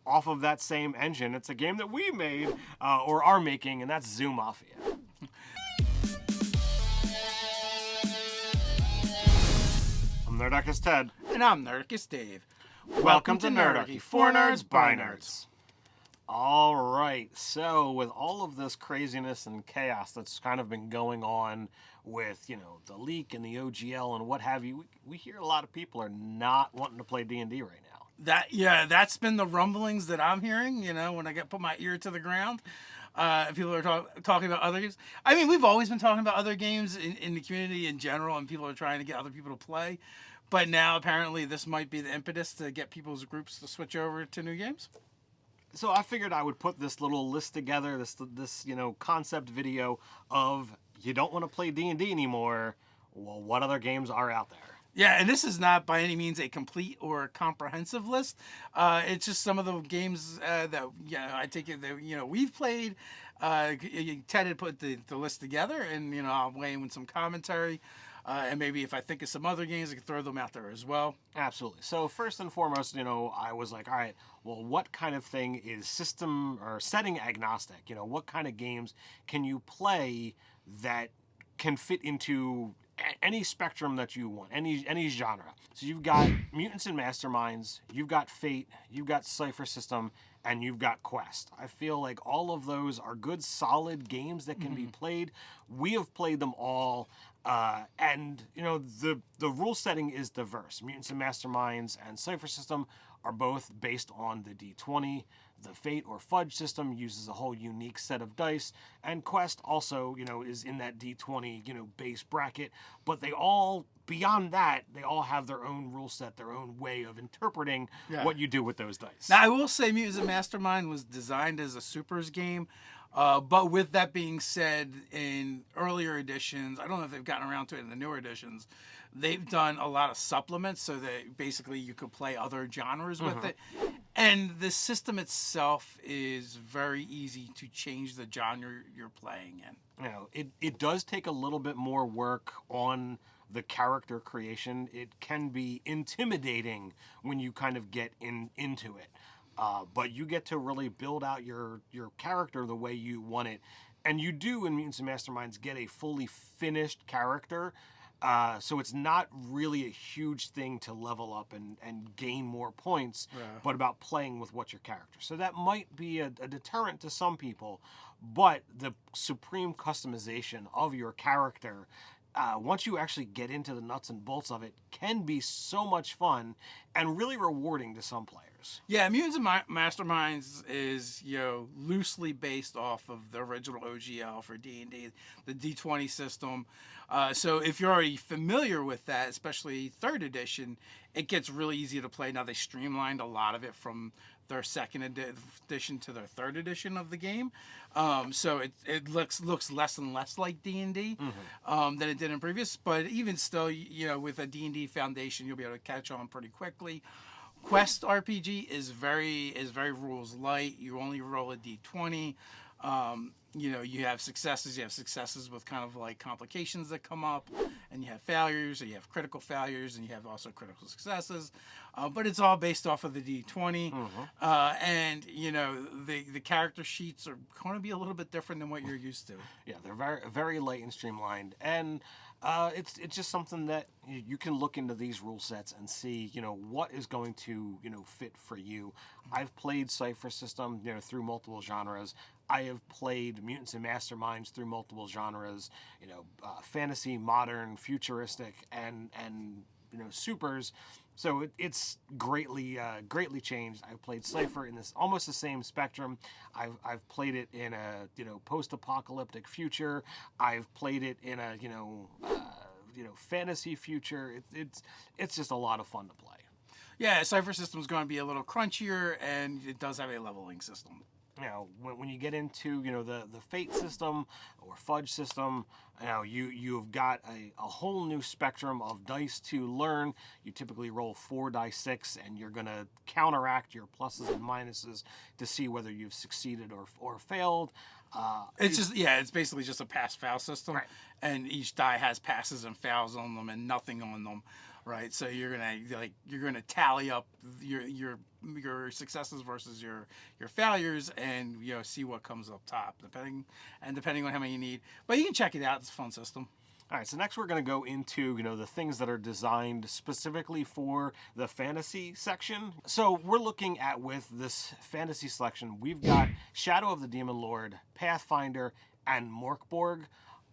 off of that same engine. It's a game that we made or are making, and that's Zoo Mafia. I'm Nerdicus Ted. And I'm Nerdicus Dave. Welcome to Nerdarchy. For nerds, by nerds. All right, so with all of this craziness and chaos that's kind of been going on with, the leak and the OGL and what have you, we hear a lot of people are not wanting to play D&D right now. That's been the rumblings that I'm hearing, when I put my ear to the ground. People are talking about other games. I mean, we've always been talking about other games in the community in general, and people are trying to get other people to play. But now, apparently, this might be the impetus to get people's groups to switch over to new games. So I figured I would put this little list together, this concept video of you don't want to play D&D anymore. Well, what other games are out there? Yeah, and this is not by any means a complete or comprehensive list. It's just some of the games that I take it that we've played. Ted had put the list together, and I'll weigh in with some commentary. And maybe if I think of some other games, I can throw them out there as well. Absolutely. So first and foremost, I was like, all right, well, what kind of thing is system or setting agnostic? What kind of games can you play that can fit into any spectrum that you want, any genre? So you've got Mutants and Masterminds, you've got Fate, you've got SciFi System, and you've got Quest. I feel like all of those are good, solid games that can be played. We have played them all. And the rule setting is diverse. Mutants and Masterminds and SciFi System are both based on the D20. The Fate or Fudge system uses a whole unique set of dice, and Quest also, is in that D20, base bracket. But they all, beyond that, they all have their own rule set, their own way of interpreting what you do with those dice. Now, I will say Mutants and Mastermind was designed as a supers game. But with that being said, in earlier editions, I don't know if they've gotten around to it in the newer editions, they've done a lot of supplements so that basically you could play other genres with it. And the system itself is very easy to change the genre you're playing in. It does take a little bit more work on the character creation. It can be intimidating when you kind of get into it. But you get to really build out your character the way you want it. And you do, in Mutants and Masterminds, get a fully finished character. So it's not really a huge thing to level up and gain more points, but about playing with what's your character. So that might be a deterrent to some people, but the supreme customization of your character, once you actually get into the nuts and bolts of it, can be so much fun and really rewarding to some players. Yeah, Mutants and Masterminds is, loosely based off of the original OGL for D&D, the D20 system. So if you're already familiar with that, especially 3rd edition, it gets really easy to play. Now, they streamlined a lot of it from their 2nd edition to their 3rd edition of the game. So it looks less and less like D&D than it did in previous. But even still, with a D&D foundation, you'll be able to catch on pretty quickly. Quest RPG is very rules light. You only roll a D20. You have successes. You have successes with kind of like complications that come up, and you have failures, or you have critical failures, and you have also critical successes. But it's all based off of the D20. And the character sheets are going to be a little bit different than what you're used to. Yeah, they're very very light and streamlined, and it's just something that you can look into these rule sets and see what is going to fit for you. I've played SciFi System through multiple genres. I have played Mutants and Masterminds through multiple genres, fantasy, modern, futuristic, and supers. So it's greatly changed. I've played SciFi in this almost the same spectrum. I've played it in a post-apocalyptic future. I've played it in a fantasy future. It's just a lot of fun to play. Yeah, SciFi System is going to be a little crunchier, and it does have a leveling system. When you get into the Fate system or Fudge system, you've got a whole new spectrum of dice to learn. You typically roll 4 dice 6, and you're going to counteract your pluses and minuses to see whether you've succeeded or failed. It's basically just a pass-fail system, right. And each die has passes and fails on them and nothing on them. right? So you're gonna tally up your successes versus your failures, and see what comes up top, depending on how many you need. But you can check it out; it's a fun system. All right, so next we're going to go into, the things that are designed specifically for the fantasy section. So we're looking at, with this fantasy selection, we've got Shadow of the Demon Lord, Pathfinder, and Morkborg.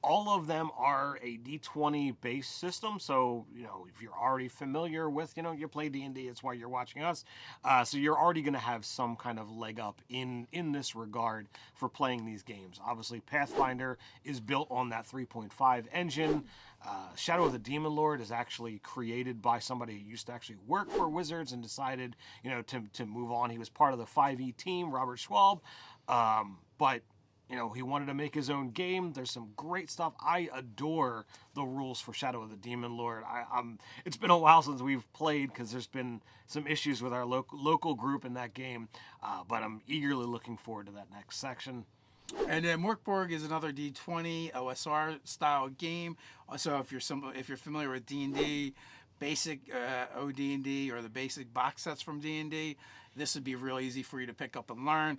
All of them are a D20 based system, so if you're already familiar with, you play D&D, it's why you're watching us. So you're already going to have some kind of leg up in this regard for playing these games. Obviously, Pathfinder is built on that 3.5 engine. Shadow of the Demon Lord is actually created by somebody who used to actually work for Wizards and decided, to move on. He was part of the 5e team, Robert Schwab, but he wanted to make his own game. There's some great stuff. I adore the rules for Shadow of the Demon Lord. It's been a while since we've played because there's been some issues with our local group in that game, but I'm eagerly looking forward to that next section. And then Morkborg is another D20 OSR style game. So if you're familiar with D&D, basic OD&D, or the basic box sets from D&D, this would be real easy for you to pick up and learn.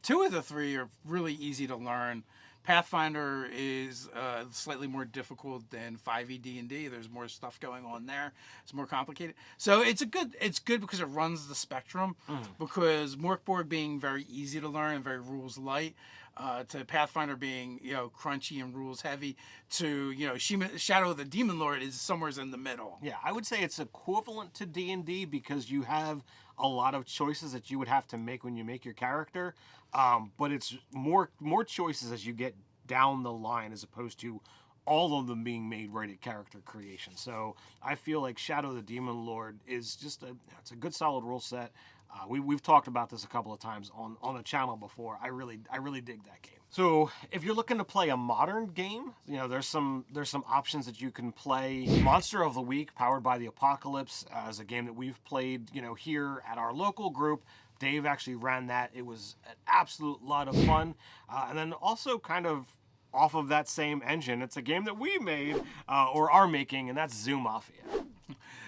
Two of the three are really easy to learn. Pathfinder is slightly more difficult than 5e D&D. There's more stuff going on there. It's more complicated. So it's good because it runs the spectrum. Because Morkborg being very easy to learn and very rules light, to Pathfinder being crunchy and rules heavy, to Shadow of the Demon Lord is somewhere in the middle. Yeah, I would say it's equivalent to D&D because you have a lot of choices that you would have to make when you make your character, but it's more choices as you get down the line, as opposed to all of them being made right at character creation. So I feel like Shadow of the Demon Lord is just it's a good solid rule set. We've talked about this a couple of times on the channel before. I really dig that game. So if you're looking to play a modern game, there's some options that you can play. Monster of the Week, powered by the Apocalypse, is a game that we've played, here at our local group. Dave actually ran that. It was an absolute lot of fun. And then also kind of off of that same engine, it's a game that we made or are making, and that's Zoo Mafia.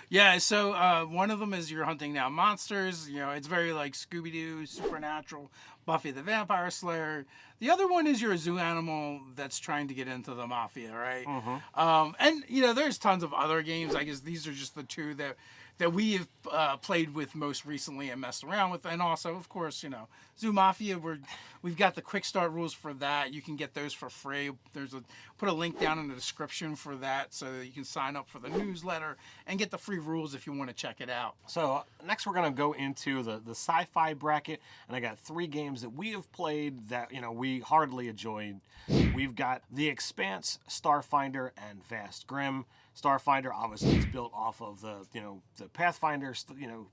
Yeah, so one of them is you're hunting down monsters. It's very like Scooby-Doo, Supernatural, Buffy the Vampire Slayer. The other one is you're a zoo animal that's trying to get into the mafia, right? Mm-hmm. And there's tons of other games. I guess these are just the two that we have played with most recently and messed around with. And also, of course, Zoo Mafia, we've got the quick start rules for that. You can get those for free. Put a link down in the description for that so that you can sign up for the newsletter and get the free rules if you want to check it out. So next we're going to go into the sci-fi bracket, and I got 3 games that we have played that we heartily enjoyed. We've got The Expanse, Starfinder, and Vast Grim. Starfinder, obviously, is built off of the Pathfinder,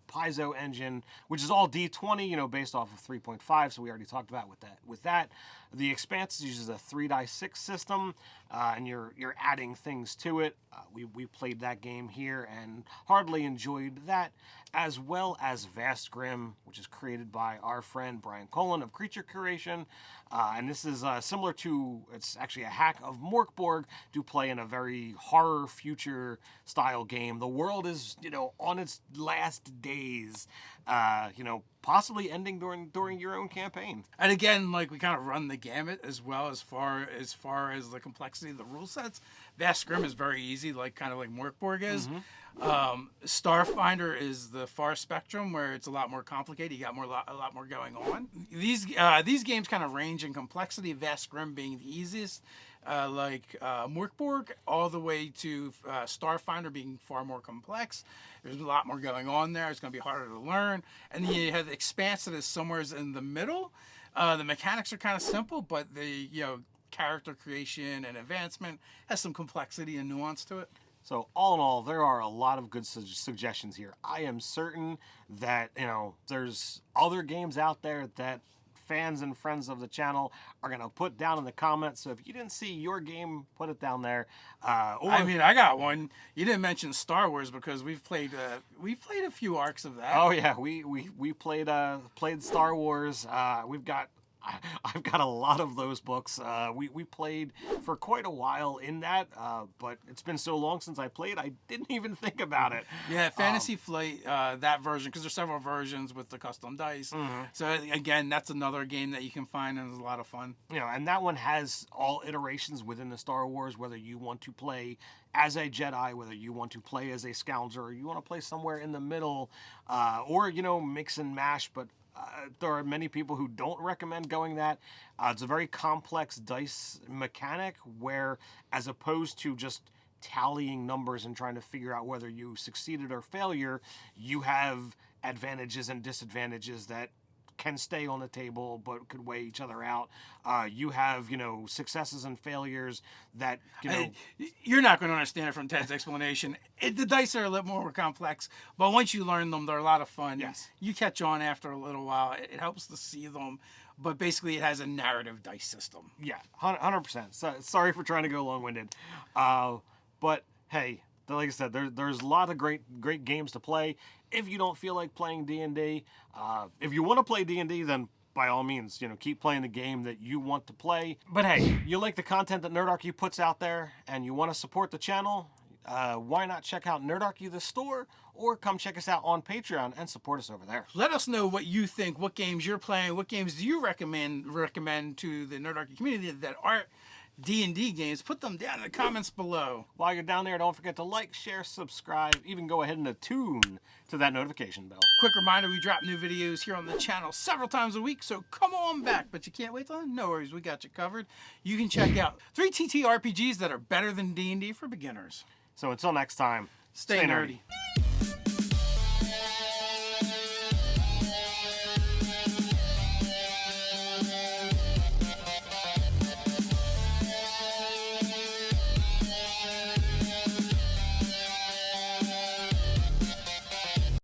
Paizo engine, which is all D20, based off of 3.5. So we already talked about with that. The Expanse uses a 3-die-6 system, and you're adding things to it. We played that game here and hardly enjoyed that, as well as Vast Grim, which is created by our friend Brian Colin of Creature Curation. And this is similar to, it's actually a hack of Morkborg to play in a very horror future style game. The world is, on its last days, possibly ending during your own campaign. And again, like, we kind of run the gamut as well as far as the complexity of the rule sets. Vast Grim is very easy, kind of like Morkborg is. Mm-hmm. Starfinder is the far spectrum where it's a lot more complicated. You got a lot more going on. These games kind of range in complexity. Vast Grim being the easiest, Morkborg, all the way to Starfinder being far more complex. There's a lot more going on there. It's going to be harder to learn. And then you have the Expanse that is somewhere in the middle. The mechanics are kind of simple, but the character creation and advancement has some complexity and nuance to it. So all in all, there are a lot of good suggestions here. I am certain that there's other games out there that fans and friends of the channel are going to put down in the comments. So if you didn't see your game, put it down there. I got one. You didn't mention Star Wars because we've played a few arcs of that. Oh yeah, we played Star Wars. We've got I've got a lot of those books. We played for quite a while in that, but it's been so long since I played, I didn't even think about it. Yeah, Fantasy Flight, that version, because there's several versions with the custom dice. So again, that's another game that you can find and it's a lot of fun. You know, and that one has all iterations within the Star Wars, whether you want to play as a Jedi, whether you want to play as a scoundrel, or you want to play somewhere in the middle, or, you know, mix and mash, but there are many people who don't recommend going that. It's a very complex dice mechanic where, as opposed to just tallying numbers and trying to figure out whether you succeeded or failure, you have advantages and disadvantages that can stay on the table but could weigh each other out. You have, you know, successes and failures that, you know... You're not going to understand it from Ted's explanation. The dice are a little more complex, but once you learn them, they're a lot of fun. Yes. You catch on after a little while. It helps to see them, but basically it has a narrative dice system. Yeah, 100%. So, sorry for trying to go long-winded. But, hey, like I said, there's a lot of great games to play. If you don't feel like playing D&D, if you want to play D&D, then by all means, you know, keep playing the game that you want to play. But hey, you like the content that Nerdarchy puts out there, and you want to support the channel, why not check out Nerdarchy the store, or come check us out on Patreon and support us over there. Let us know what you think, what games you're playing, what games do you recommend to the Nerdarchy community that aren't D&D games. Put them down in the comments below. While you're down there, don't forget to like, share, subscribe, even go ahead and attune to that notification bell. Quick reminder, we drop new videos here on the channel several times a week, so come on back. But you can't wait till then? No worries, we got you covered. You can check out 3 TTRPGs that are better than D&D for beginners. So until next time, Stay nerdy.